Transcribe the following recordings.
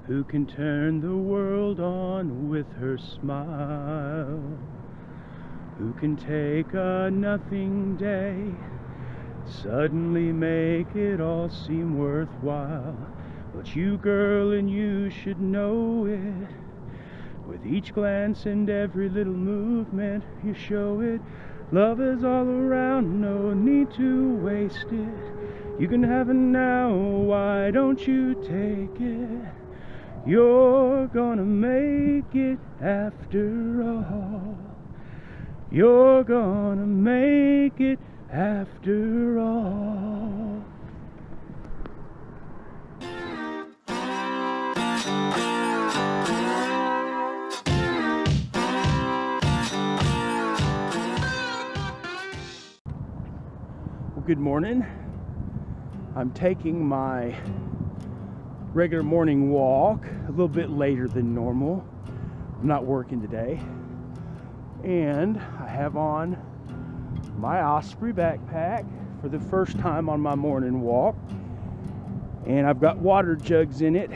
who can turn the world on with her smile, who can take a nothing day, suddenly make it all seem worthwhile. But you, girl, and you should know it. With each glance and every little movement, you show it. Love is all around, no need to waste it. You can have it now, why don't you take it? You're gonna make it after all. You're gonna make it after all. Well, good morning. I'm taking my regular morning walk a little bit later than normal. I'm not working today. And I have on my Osprey backpack for the first time on my morning walk. And I've got water jugs in it.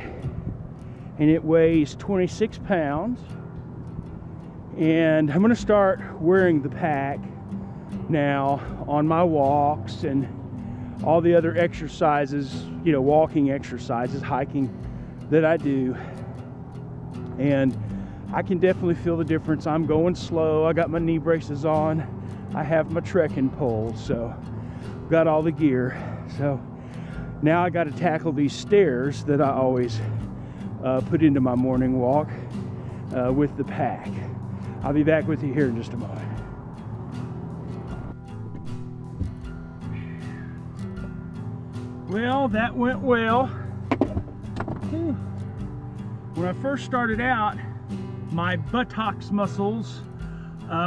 And it weighs 26 pounds. And I'm going to start wearing the pack now on my walks and all the other exercises, walking exercises, hiking that I do. And I can definitely feel the difference. I'm going slow. I got my knee braces on. I have my trekking pole, so got all the gear. So now I got to tackle these stairs that I always put into my morning walk with the pack. I'll be back with you here in just a moment. Well, that went well. When I first started out, my buttocks muscles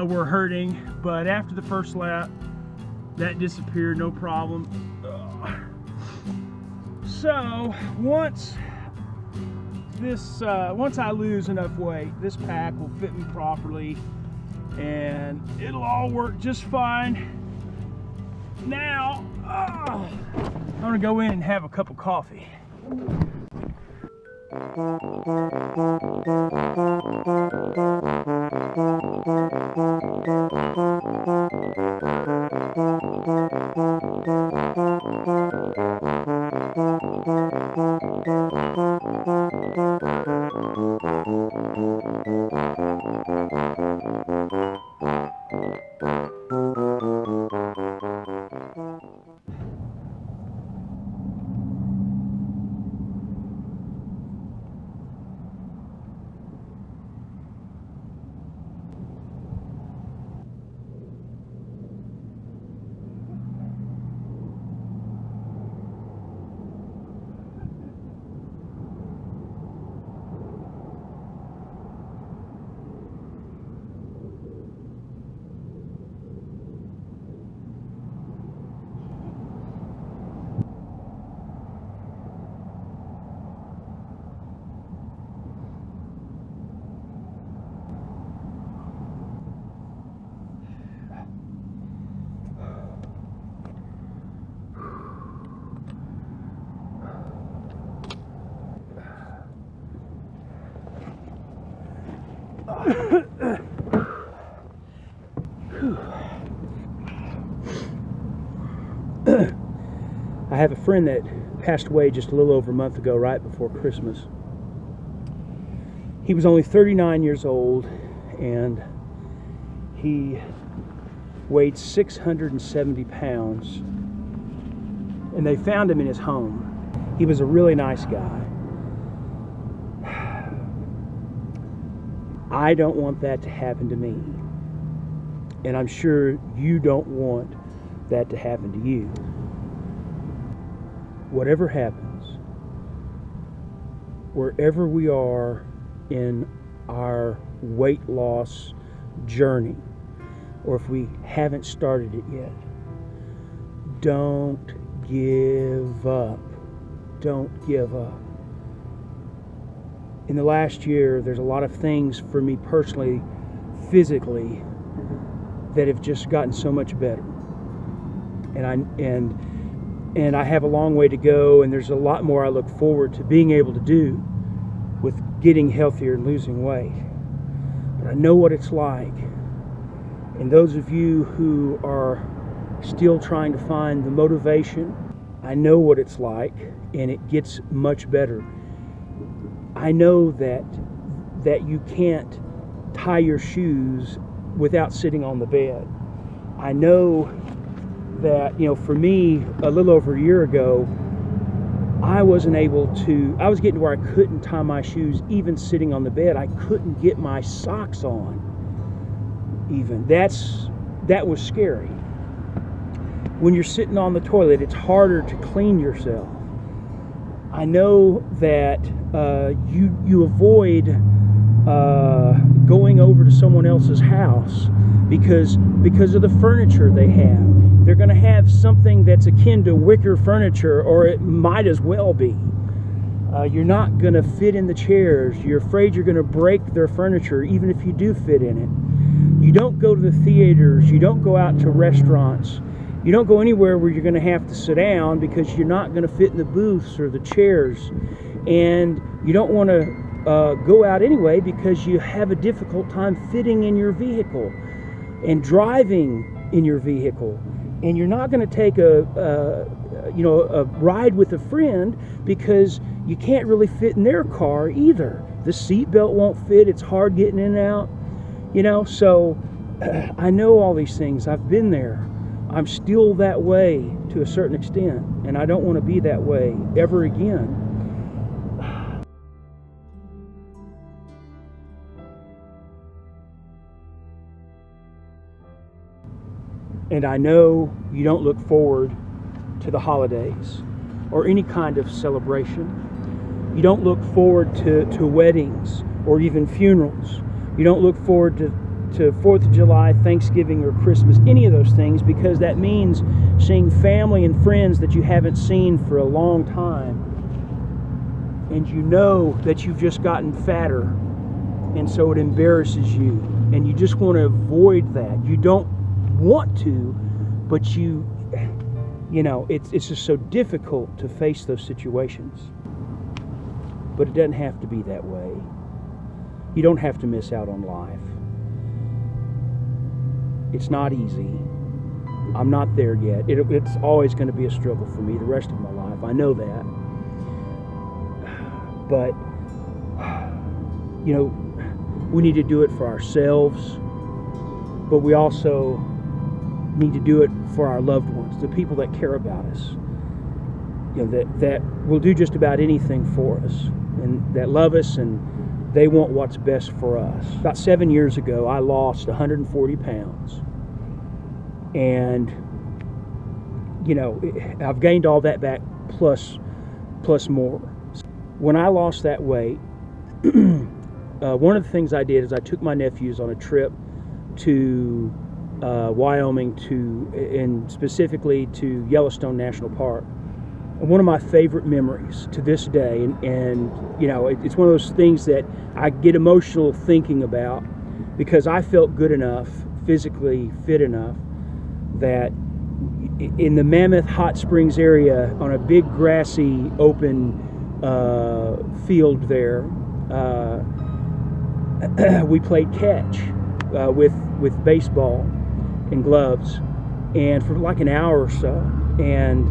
were hurting, but after the first lap, that disappeared, no problem. So once I lose enough weight, this pack will fit me properly, and it'll all work just fine. Now, I'm gonna go in and have a cup of coffee. I have a friend that passed away just a little over a month ago, right before Christmas. He was only 39 years old, and he weighed 670 pounds, and they found him in his home. He was a really nice guy. I don't want that to happen to me, and I'm sure you don't want that to happen to you. Whatever happens, wherever we are in our weight loss journey, or if we haven't started it yet, don't give up. Don't give up. In the last year, there's a lot of things for me personally, physically, that have just gotten so much better. And and I have a long way to go, and there's a lot more I look forward to being able to do with getting healthier and losing weight. But I know what it's like. And those of you who are still trying to find the motivation, I know what it's like, and it gets much better. I know that you can't tie your shoes without sitting on the bed. I know that, for me, a little over a year ago, I was getting to where I couldn't tie my shoes even sitting on the bed. I couldn't get my socks on even. That was scary. When you're sitting on the toilet, it's harder to clean yourself. I know that you avoid going over to someone else's house because of the furniture they have. They're going to have something that's akin to wicker furniture, or it might as well be. You're not going to fit in the chairs. You're afraid you're going to break their furniture, even if you do fit in it. You don't go to the theaters. You don't go out to restaurants. You don't go anywhere where you're going to have to sit down because you're not going to fit in the booths or the chairs. And you don't want to go out anyway because you have a difficult time fitting in your vehicle and driving in your vehicle. And you're not going to take a ride with a friend because you can't really fit in their car either. The seatbelt won't fit. It's hard getting in and out. So I know all these things. I've been there. I'm still that way to a certain extent, and I don't want to be that way ever again. And I know you don't look forward to the holidays or any kind of celebration. You don't look forward to weddings or even funerals. You don't look forward to 4th of July, Thanksgiving, or Christmas, any of those things, because that means seeing family and friends that you haven't seen for a long time. And you know that you've just gotten fatter, and so it embarrasses you. And you just want to avoid that. You don't want to, but it's just so difficult to face those situations. But it doesn't have to be that way. You don't have to miss out on life. It's not easy. I'm not there yet. It's always going to be a struggle for me the rest of my life. I know that. But, we need to do it for ourselves, but we also need to do it for our loved ones, the people that care about us, that will do just about anything for us and that love us, and they want what's best for us. About 7 years ago, I lost 140 pounds. And, I've gained all that back plus more. When I lost that weight, one of the things I did is I took my nephews on a trip to Wyoming, and specifically to Yellowstone National Park. And one of my favorite memories to this day, and it's one of those things that I get emotional thinking about, because I felt good enough, physically fit enough, that in the Mammoth Hot Springs area, on a big grassy open field there, we played catch with baseball and gloves, and for like an hour or so. And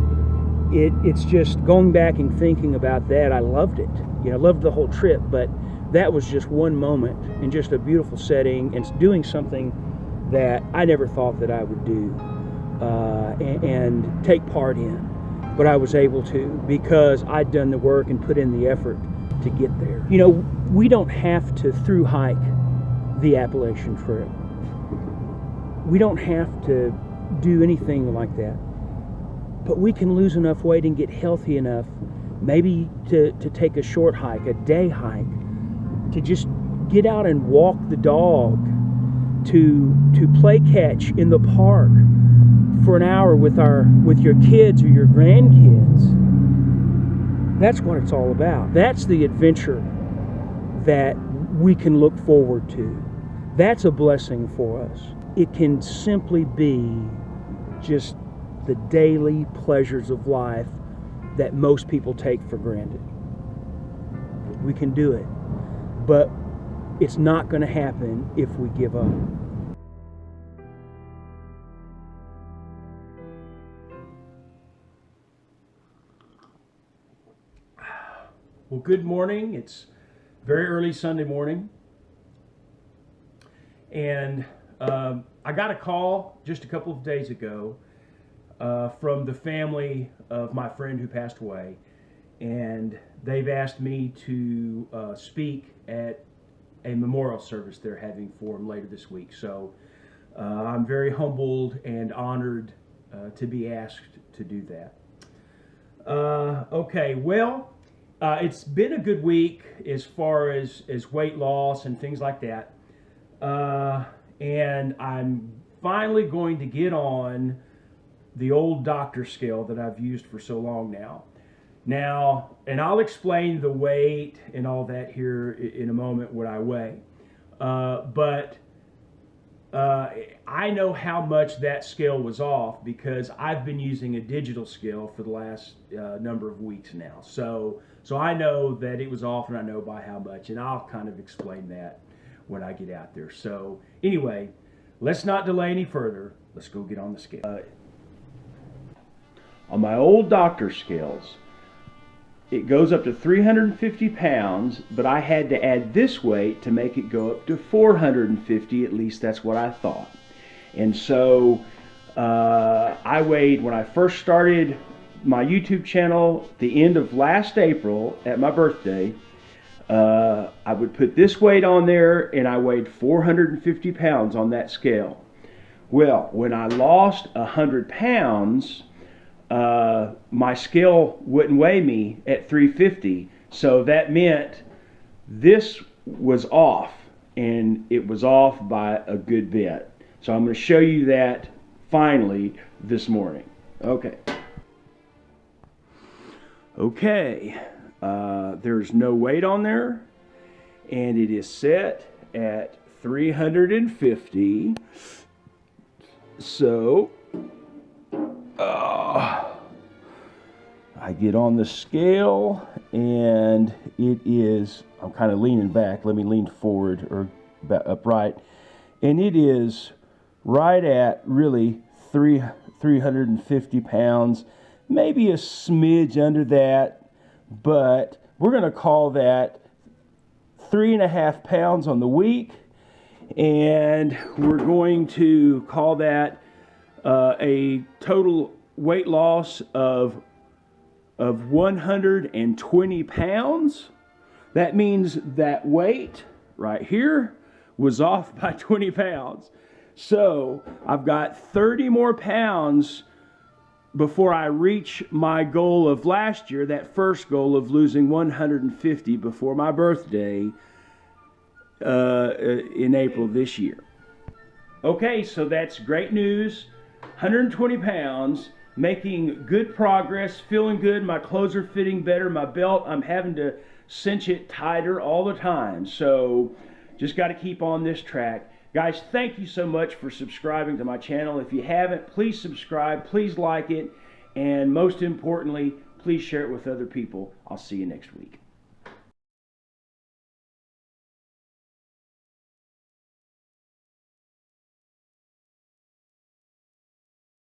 it's just going back and thinking about that. I loved it. I loved the whole trip, but that was just one moment in just a beautiful setting and doing something that I never thought that I would do and take part in. But I was able to, because I'd done the work and put in the effort to get there. We don't have to thru-hike the Appalachian Trail. We don't have to do anything like that. But we can lose enough weight and get healthy enough, maybe to take a short hike, a day hike, to just get out and walk the dog, to play catch in the park for an hour with your kids or your grandkids. That's what it's all about. That's the adventure that we can look forward to. That's a blessing for us. It can simply be just the daily pleasures of life that most people take for granted. We can do it, but it's not going to happen if we give up. Well, good morning. It's very early Sunday morning, and I got a call just a couple of days ago from the family of my friend who passed away, and they've asked me to speak at a memorial service they're having for him later this week. So I'm very humbled and honored to be asked to do that. Okay, well, it's been a good week as far as weight loss and things like that. And I'm finally going to get on the old doctor scale that I've used for so long now. And I'll explain the weight and all that here in a moment, what I weigh. But I know how much that scale was off because I've been using a digital scale for the last number of weeks now. So I know that it was off, and I know by how much, and I'll kind of explain that when I get out there. So anyway, let's not delay any further. Let's go get on the scale. On my old doctor scales, it goes up to 350 pounds, but I had to add this weight to make it go up to 450, at least that's what I thought. And so I weighed, when I first started my YouTube channel, the end of last April at my birthday, I would put this weight on there, and I weighed 450 pounds on that scale. Well, when I lost 100 pounds, my scale wouldn't weigh me at 350, so that meant this was off, and it was off by a good bit. So I'm going to show you that finally this morning. Okay, there's no weight on there, and it is set at 350. So I get on the scale, and it is, I'm kind of leaning back, let me lean forward or upright, and it is right at really 350 pounds, maybe a smidge under that, but we're going to call that 3.5 pounds on the week, and we're going to call that a total weight loss of 120 pounds. That means that weight right here was off by 20 pounds. So I've got 30 more pounds before I reach my goal of last year, that first goal of losing 150 before my birthday in April this year. Okay, so that's great news. 120 pounds, making good progress, feeling good. My clothes are fitting better. My belt, I'm having to cinch it tighter all the time. So just got to keep on this track. Guys, thank you so much for subscribing to my channel. If you haven't, please subscribe, please like it, and most importantly, please share it with other people. I'll see you next week.